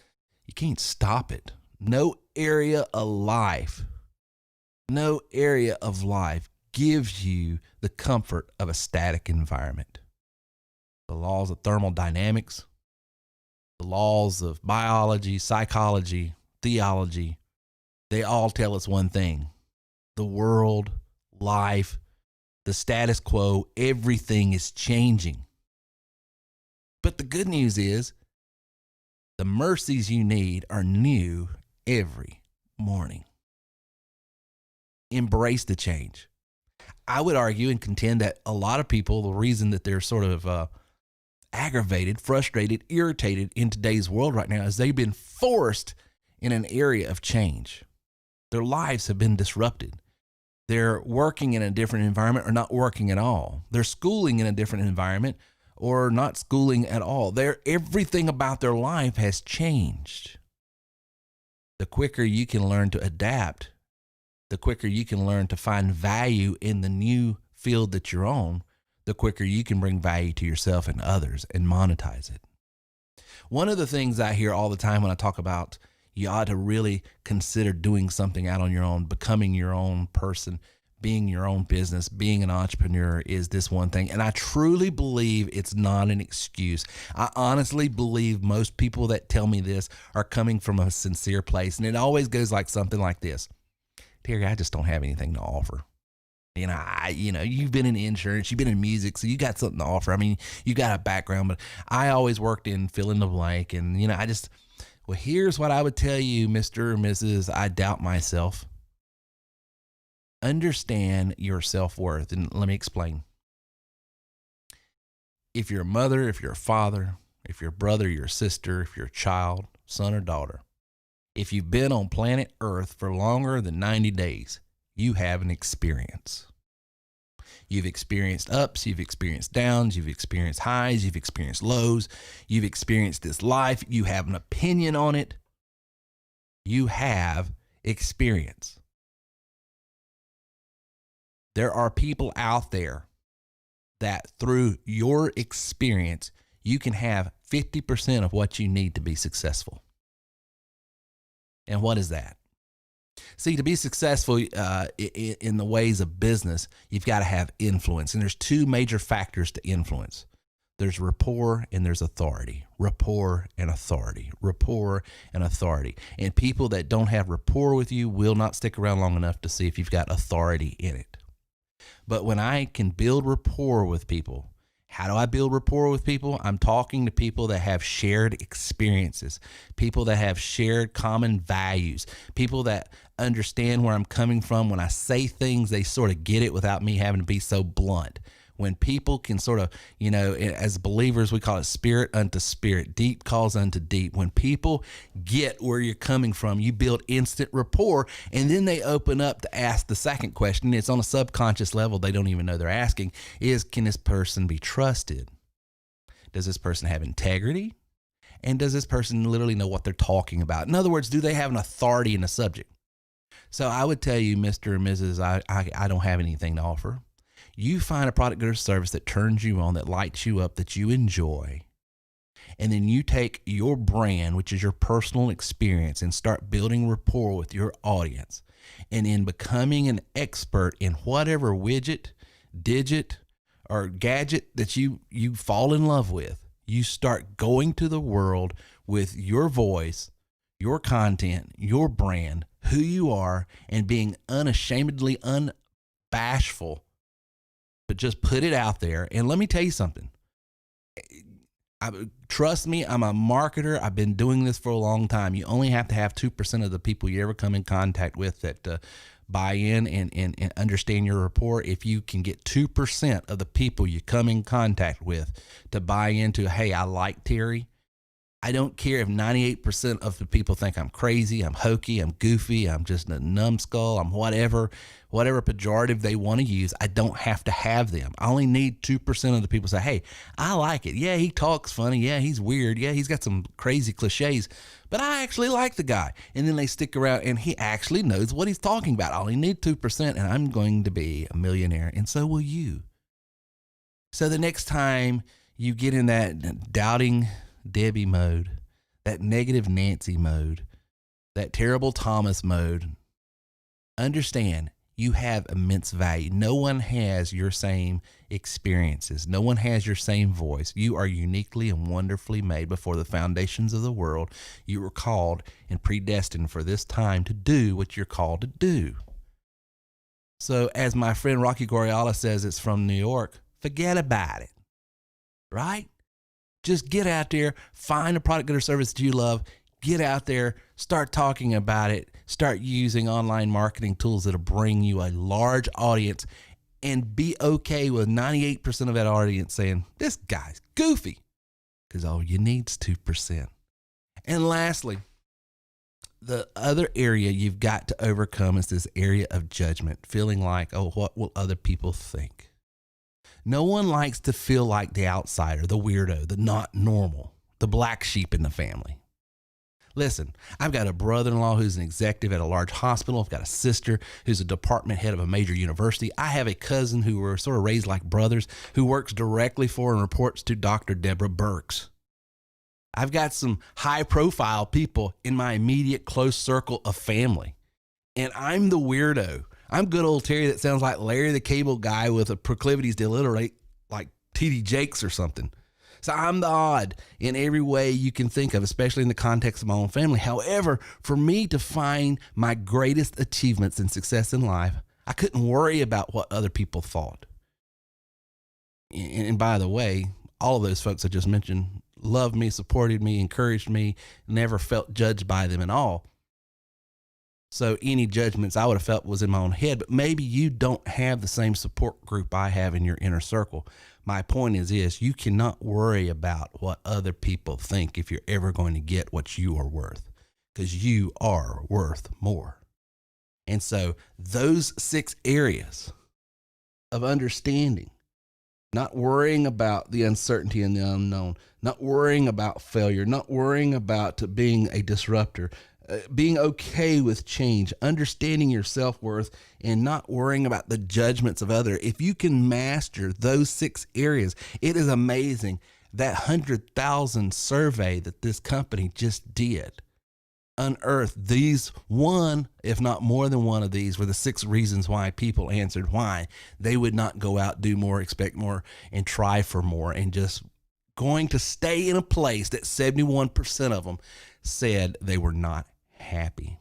you can't stop it. No area of life gives you the comfort of a static environment. The laws of thermodynamics, the laws of biology, psychology, theology, they all tell us one thing. The world, life, the status quo, everything is changing. But the good news is the mercies you need are new every morning. Embrace the change. I would argue and contend that a lot of people, the reason that they're sort of aggravated, frustrated, irritated in today's world right now is they've been forced in an area of change. Their lives have been disrupted. They're working in a different environment or not working at all. They're schooling in a different environment or not schooling at all. Everything about their life has changed. The quicker you can learn to adapt, the quicker you can learn to find value in the new field that you're on, the quicker you can bring value to yourself and others and monetize it. One of the things I hear all the time when I talk about you ought to really consider doing something out on your own, becoming your own person, being your own business, being an entrepreneur is this one thing. And I truly believe it's not an excuse. I honestly believe most people that tell me this are coming from a sincere place. And it always goes like something like this. Terry, I just don't have anything to offer. You've been in insurance, you've been in music, so you got something to offer. I mean, you got a background, but I always worked in fill in the blank. And, well, here's what I would tell you, Mr. or Mrs. I doubt myself. Understand your self-worth. And let me explain. If you're a mother, if you're a father, if you're a brother, you're a sister, if you're a child, son or daughter, if you've been on planet Earth for longer than 90 days, you have an experience. You've experienced ups, you've experienced downs, you've experienced highs, you've experienced lows, you've experienced this life, you have an opinion on it. You have experience. There are people out there that through your experience, you can have 50% of what you need to be successful. And what is that? See, to be successful in the ways of business, you've got to have influence. And there's two major factors to influence. There's rapport and there's authority. Rapport and authority. Rapport and authority. And people that don't have rapport with you will not stick around long enough to see if you've got authority in it. But when I can build rapport with people, how do I build rapport with people? I'm talking to people that have shared experiences, people that have shared common values, people that understand where I'm coming from. When I say things, they sort of get it without me having to be so blunt. When people can sort of, as believers, we call it spirit unto spirit, deep calls unto deep. When people get where you're coming from, you build instant rapport, and then they open up to ask the second question. It's on a subconscious level. They don't even know they're asking is, can this person be trusted? Does this person have integrity? And does this person literally know what they're talking about? In other words, do they have an authority in the subject? So I would tell you, Mr. and Mrs., I don't have anything to offer. You find a product or service that turns you on, that lights you up, that you enjoy, and then you take your brand, which is your personal experience, and start building rapport with your audience. And in becoming an expert in whatever widget, digit, or gadget that you fall in love with, you start going to the world with your voice, your content, your brand, who you are, and being unashamedly unbashful. But just put it out there. And let me tell you something. Trust me, I'm a marketer. I've been doing this for a long time. You only have to have 2% of the people you ever come in contact with that buy in and understand your rapport. If you can get 2% of the people you come in contact with to buy into, hey, I like Terry. I don't care if 98% of the people think I'm crazy, I'm hokey, I'm goofy, I'm just a numbskull, I'm whatever pejorative they want to use. I don't have to have them. I only need 2% of the people say, hey, I like it. Yeah, he talks funny. Yeah, he's weird. Yeah, he's got some crazy cliches, but I actually like the guy. And then they stick around and he actually knows what he's talking about. I only need 2% and I'm going to be a millionaire, and so will you. So the next time you get in that doubting Debbie mode, that negative Nancy mode, that terrible Thomas mode, understand you have immense value. No one has your same experiences. No one has your same voice. You are uniquely and wonderfully made before the foundations of the world. You were called and predestined for this time to do what you're called to do. So as my friend Rocky Goriala says, it's from New York, forget about it, right? Just get out there, find a product or service that you love, get out there, start talking about it, start using online marketing tools that'll bring you a large audience, and be okay with 98% of that audience saying, this guy's goofy, because all you need is 2%. And lastly, the other area you've got to overcome is this area of judgment, feeling like, oh, what will other people think? No one likes to feel like the outsider, the weirdo, the not normal, the black sheep in the family. Listen, I've got a brother-in-law who's an executive at a large hospital. I've got a sister who's a department head of a major university. I have a cousin who were sort of raised like brothers who works directly for and reports to Dr. Deborah Birx. I've got some high-profile people in my immediate close circle of family, and I'm the weirdo. I'm good old Terry that sounds like Larry the Cable Guy with a proclivities to alliterate like T.D. Jakes or something. So I'm the odd in every way you can think of, especially in the context of my own family. However, for me to find my greatest achievements and success in life, I couldn't worry about what other people thought. And by the way, all of those folks I just mentioned loved me, supported me, encouraged me, never felt judged by them at all. So any judgments I would have felt was in my own head, but maybe you don't have the same support group I have in your inner circle. My point is you cannot worry about what other people think if you're ever going to get what you are worth, because you are worth more. And so those 6 areas of understanding, not worrying about the uncertainty and the unknown, not worrying about failure, not worrying about being a disruptor, being okay with change, understanding your self-worth, and not worrying about the judgments of others. If you can master those 6 areas, it is amazing. That 100,000 survey that this company just did unearthed these one, if not more than one of these, were the 6 reasons why people answered why they would not go out, do more, expect more, and try for more, and just going to stay in a place that 71% of them said they were not happy.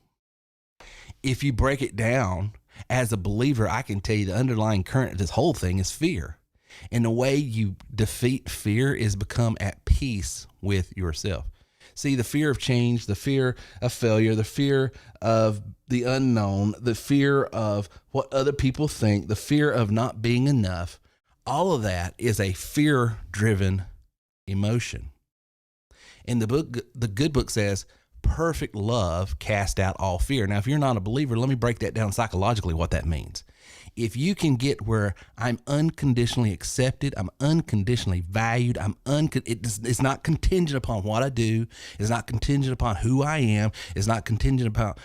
If you break it down as a believer, I can tell you the underlying current of this whole thing is fear. And the way you defeat fear is become at peace with yourself. See, the fear of change, the fear of failure, the fear of the unknown, the fear of what other people think, the fear of not being enough, All of that is a fear-driven emotion. And the good book says, perfect love casts out all fear. Now, if you're not a believer, let me break that down psychologically what that means. If you can get where I'm unconditionally accepted, I'm unconditionally valued, it's not contingent upon what I do, it's not contingent upon who I am, it's not contingent upon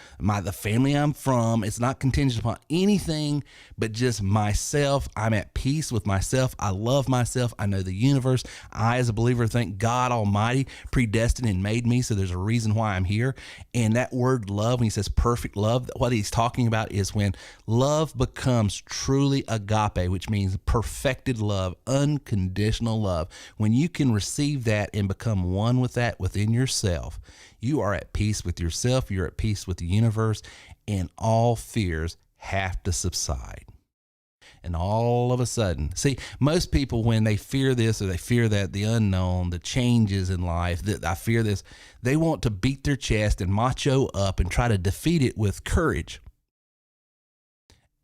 the family I'm from, it's not contingent upon anything but just myself. I'm at peace with myself. I love myself. I know the universe. I, as a believer, think God Almighty predestined and made me, so there's a reason why I'm here. And that word love, when he says perfect love, what he's talking about is when love becomes truly agape, which means perfected love, unconditional love. When you can receive that and become one with that within yourself, you are at peace with yourself, you're at peace with the universe, and all fears have to subside. And all of a sudden, see, most people, when they fear this or they fear that, the unknown, the changes in life, that I fear this, they want to beat their chest and macho up and try to defeat it with courage.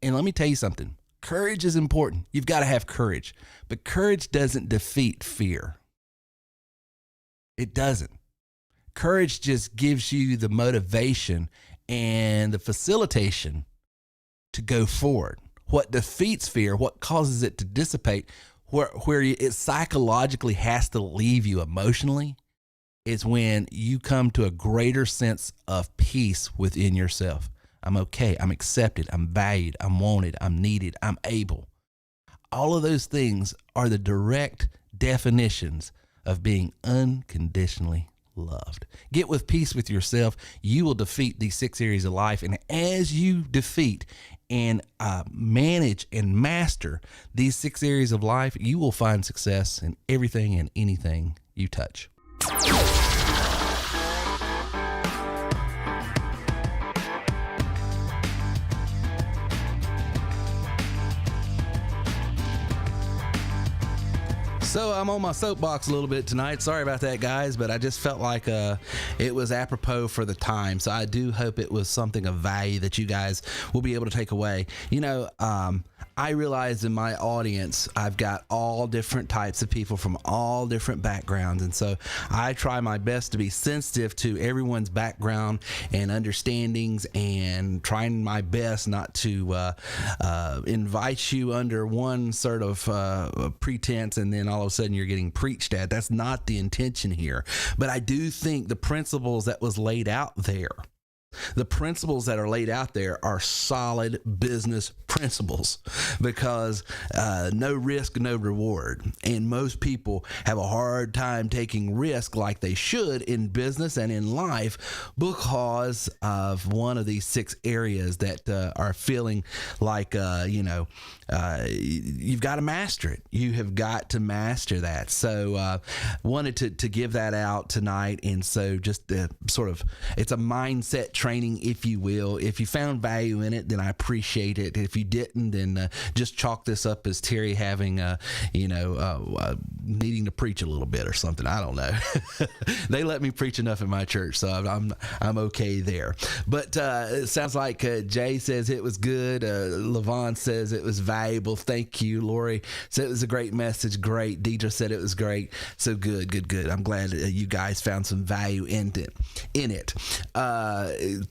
And let me tell you something. Courage is important. You've got to have courage. But courage doesn't defeat fear. It doesn't. Courage just gives you the motivation and the facilitation to go forward. What defeats fear, what causes it to dissipate, where it psychologically has to leave you emotionally, is when you come to a greater sense of peace within yourself. I'm okay. I'm accepted. I'm valued. I'm wanted. I'm needed. I'm able. All of those things are the direct definitions of being unconditionally loved. Get with peace with yourself. You will defeat these 6 areas of life. And as you defeat and manage and master these 6 areas of life, you will find success in everything and anything you touch. So I'm on my soapbox a little bit tonight. Sorry about that, guys, but I just felt like it was apropos for the time. So I do hope it was something of value that you guys will be able to take away. You know, I realize in my audience, I've got all different types of people from all different backgrounds. And so I try my best to be sensitive to everyone's background and understandings, and trying my best not to invite you under one sort of pretense and then all of a sudden you're getting preached at. That's not the intention here. But I do think the principles that was laid out there, the principles that are laid out there are solid business principles, because no risk, no reward. And most people have a hard time taking risk like they should in business and in life because of one of these 6 areas that are feeling like, you've got to master it. You have got to master that. So wanted to give that out tonight. And so just sort of, it's a mindset training, if you will. If you found value in it, then I appreciate it. If you didn't, then just chalk this up as Terry having, needing to preach a little bit or something. I don't know. They let me preach enough in my church, so I'm okay there. But it sounds like Jay says it was good. Levon says it was valuable. Thank you. Lori said it was a great message. Great. Deidre said it was great. So good. I'm glad you guys found some value in it.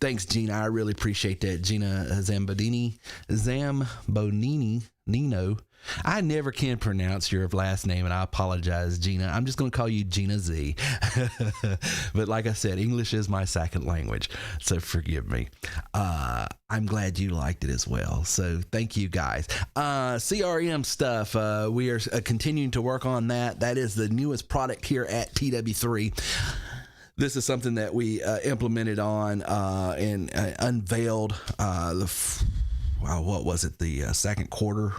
Thanks, Gina. I really appreciate that. Gina Zambonini, Nino. I never can pronounce your last name, and I apologize, Gina. I'm just going to call you Gina Z. But like I said, English is my second language, so forgive me. I'm glad you liked it as well. So thank you, guys. CRM stuff. We are continuing to work on that. That is the newest product here at TW3. This is something that we implemented on and unveiled what was it? The second quarter,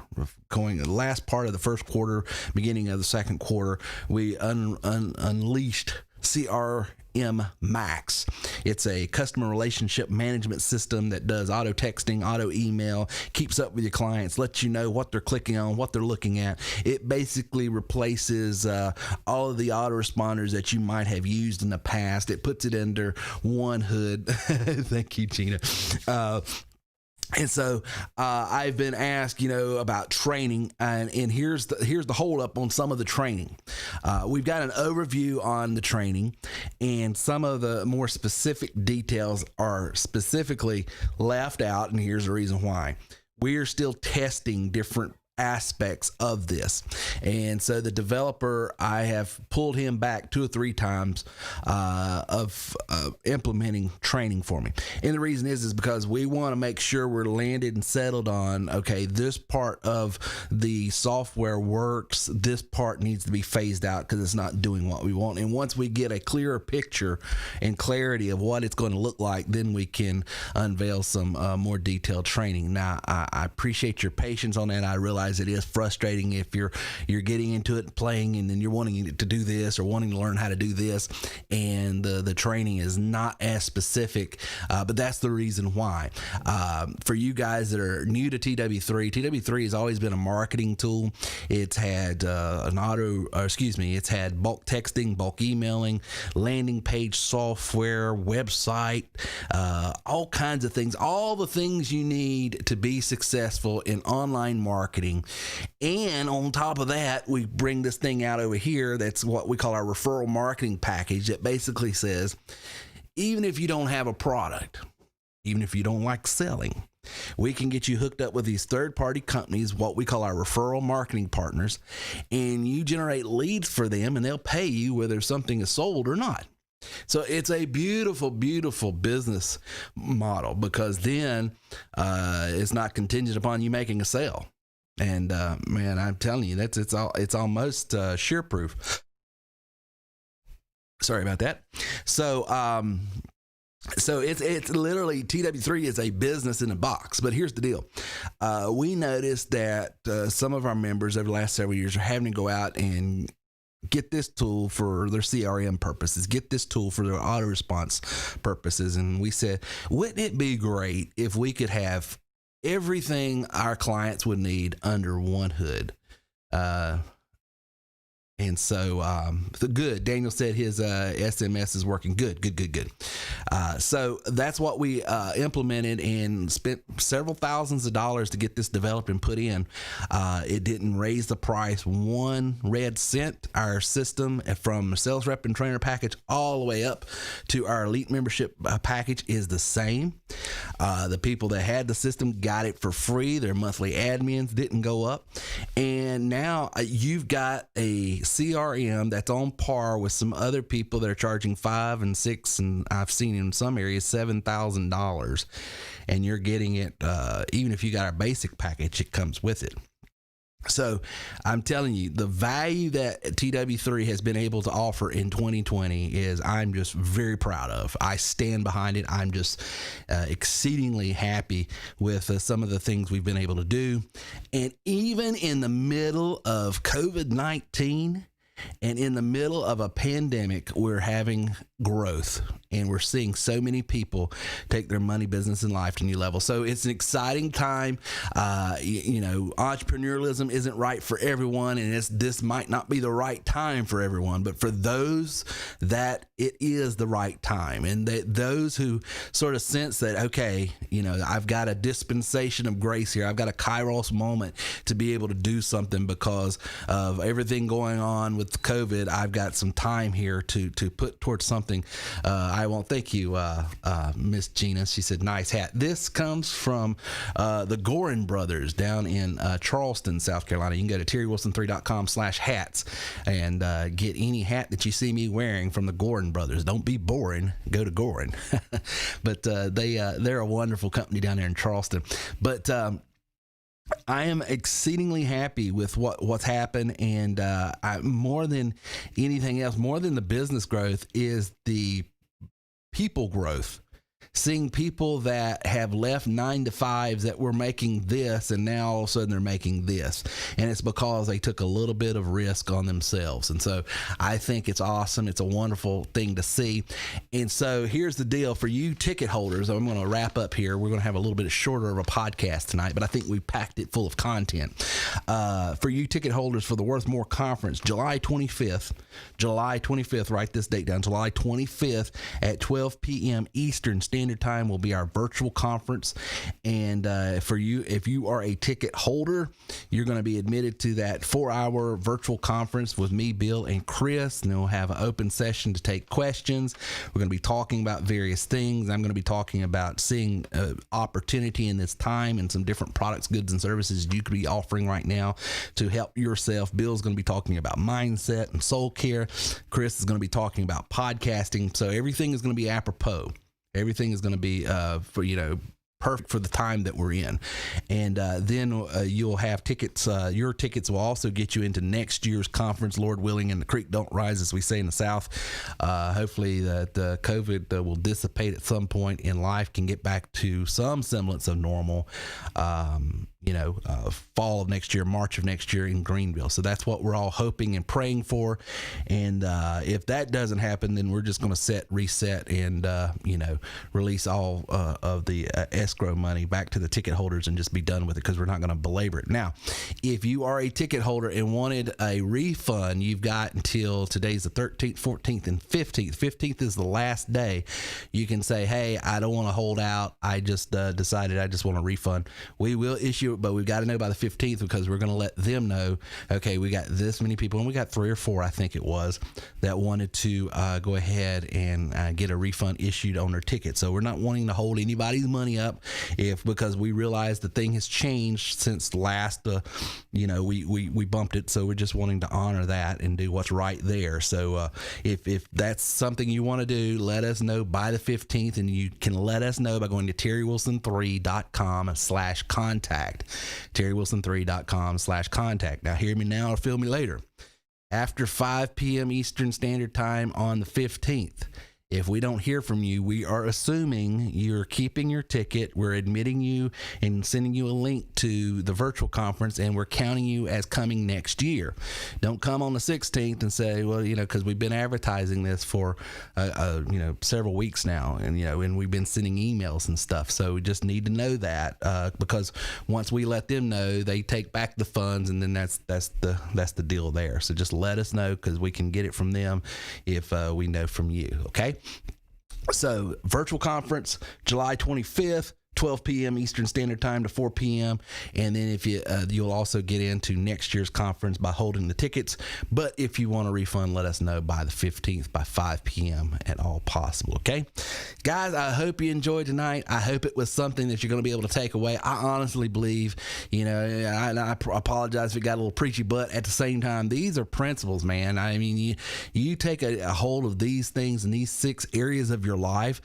going the last part of the first quarter, beginning of the second quarter. We unleashed CRM Max. It's a customer relationship management system that does auto texting, auto email, keeps up with your clients, lets you know what they're clicking on, what they're looking at. It basically replaces all of the autoresponders that you might have used in the past. It puts it under one hood. Thank you, Gina. And so I've been asked, about training, and here's the hold up on some of the training. We've got an overview on the training, and some of the more specific details are specifically left out, and here's the reason why. We are still testing different aspects of this, and so the developer, I have pulled him back 2 or 3 times of implementing training for me, and the reason is because we want to make sure we're landed and settled on, okay, this part of the software works, this part needs to be phased out because it's not doing what we want. And once we get a clearer picture and clarity of what it's going to look like, then we can unveil some more detailed training. Now, I appreciate your patience on that. I realize it is frustrating if you're getting into it and playing, and then you're wanting to do this or wanting to learn how to do this, and the training is not as specific, but that's the reason why. For you guys that are new to TW3 has always been a marketing tool. It's had it's had bulk texting, bulk emailing, landing page software, website, all kinds of things, all the things you need to be successful in online marketing. And on top of that, we bring this thing out over here that's what we call our referral marketing package, that basically says, even if you don't have a product, even if you don't like selling, we can get you hooked up with these third-party companies, what we call our referral marketing partners, and you generate leads for them, and they'll pay you whether something is sold or not. So it's a beautiful, beautiful business model, because then it's not contingent upon you making a sale. And man, I'm telling you, it's almost sheer proof. Sorry about that. So it's literally, TW3 is a business in a box. But here's the deal. We noticed that some of our members over the last several years are having to go out and get this tool for their CRM purposes, get this tool for their auto response purposes. And we said, wouldn't it be great if we could have everything our clients would need under one hood? And so, good. Daniel said his SMS is working. Good. So that's what we implemented and spent several thousands of dollars to get this developed and put in. It didn't raise the price 1 red cent. Our system, from sales rep and trainer package all the way up to our elite membership package, is the same. The people that had the system got it for free. Their monthly admins didn't go up. And now you've got a CRM that's on par with some other people that are charging $5,000 and $6,000, and I've seen in some areas $7,000, and you're getting it even if you got our basic package, it comes with it. So I'm telling you, the value that TW3 has been able to offer in 2020 is, I'm just very proud of. I stand behind it. I'm just exceedingly happy with some of the things we've been able to do. And even in the middle of COVID-19 and in the middle of a pandemic, we're having growth, and we're seeing so many people take their money, business, and life to new levels. So it's an exciting time. Entrepreneurialism isn't right for everyone, and this might not be the right time for everyone, but for those that it is the right time, and those who sort of sense that, okay, I've got a dispensation of grace here. I've got a Kairos moment to be able to do something because of everything going on with COVID. I've got some time here to put towards something. I won't thank you, Miss Gina. She said, nice hat. This comes from the Gorin brothers down in Charleston, South Carolina. You can go to terrywilson3.com/hats and get any hat that you see me wearing from the Gorin brothers. Don't be boring. Go to Gorin. But they're a wonderful company down there in Charleston. But I am exceedingly happy with what's happened, and more than anything else, more than the business growth, is the people growth. Seeing people that have left 9-to-5s that were making this, and now all of a sudden they're making this, and it's because they took a little bit of risk on themselves. And so I think it's awesome. It's a wonderful thing to see. And so here's the deal for you ticket holders. I'm going to wrap up here. We're going to have a little bit shorter of a podcast tonight, but I think we packed it full of content. For you ticket holders for the Worth More Conference, July 25th, write this date down, July 25th at 12 p.m. Eastern Standard Standard Time will be our virtual conference. And for you, if you are a ticket holder, you're going to be admitted to that 4-hour virtual conference with me, Bill, and Chris. And we'll have an open session to take questions. We're going to be talking about various things. I'm going to be talking about seeing opportunity in this time and some different products, goods, and services you could be offering right now to help yourself. Bill's going to be talking about mindset and soul care. Chris is going to be talking about podcasting. So everything is going to be apropos. Everything is going to be perfect for the time that we're in. And then you'll have tickets. Your tickets will also get you into next year's conference, Lord willing, and the creek don't rise, as we say in the South. Hopefully that COVID will dissipate at some point in life, can get back to some semblance of normal, fall of next year, March of next year in Greenville. So that's what we're all hoping and praying for. And if that doesn't happen, then we're just going to reset and release all of the escrow money back to the ticket holders and just be done with it, because we're not going to belabor it. Now, if you are a ticket holder and wanted a refund, you've got until today's the 13th, 14th, and 15th. 15th is the last day. You can say, hey, I don't want to hold out. I just decided I just want a refund. We will issue it, but we've got to know by the 15th, because we're going to let them know, okay, we got this many people, and we got 3 or 4, I think it was, that wanted to go ahead and get a refund issued on their ticket. So we're not wanting to hold anybody's money up because we realize the thing has changed since last, we bumped it. So we're just wanting to honor that and do what's right there. So if that's something you want to do, let us know by the 15th, and you can let us know by going to terrywilson3.com/contact. terrywilson3.com/contact. Now hear me now or feel me later. After 5 p.m. Eastern Standard Time on the 15th, if we don't hear from you, we are assuming you're keeping your ticket. We're admitting you and sending you a link to the virtual conference, and we're counting you as coming next year. Don't come on the 16th and say, well, because we've been advertising this for, several weeks now, and we've been sending emails and stuff. So we just need to know that, because once we let them know, they take back the funds, and then that's the deal there. So just let us know, because we can get it from them if we know from you. Okay. So virtual conference, July 25th, 12 p.m. Eastern Standard Time to 4 p.m. And then if you'll also get into next year's conference by holding the tickets. But if you want a refund, let us know by the 15th by 5 p.m. at all possible. Okay, guys, I hope you enjoyed tonight. I hope it was something that you're going to be able to take away. I honestly believe, I apologize if it got a little preachy, but at the same time, these are principles, man. I mean, you take a hold of these things in these 6 areas of your life.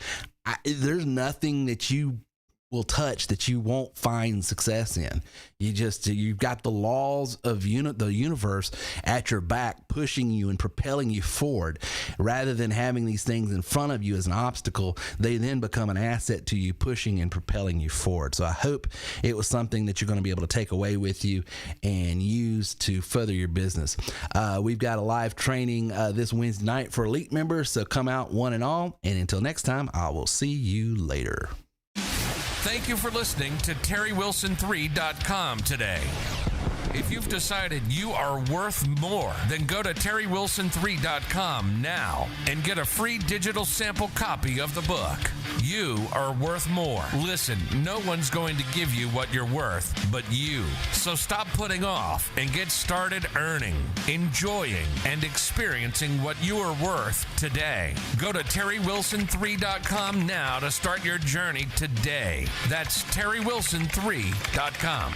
There's nothing that you will touch that you won't find success in. You've got the laws of the universe at your back, pushing you and propelling you forward. Rather than having these things in front of you as an obstacle, they then become an asset to you, pushing and propelling you forward. So I hope it was something that you're going to be able to take away with you and use to further your business. We've got a live training this Wednesday night for elite members, so come out one and all. And until next time, I will see you later. Thank you for listening to TerryWilson3.com today. If you've decided you are worth more, then go to TerryWilson3.com now and get a free digital sample copy of the book. You are worth more. Listen, no one's going to give you what you're worth but you. So stop putting off and get started earning, enjoying, and experiencing what you are worth today. Go to TerryWilson3.com now to start your journey today. That's TerryWilson3.com.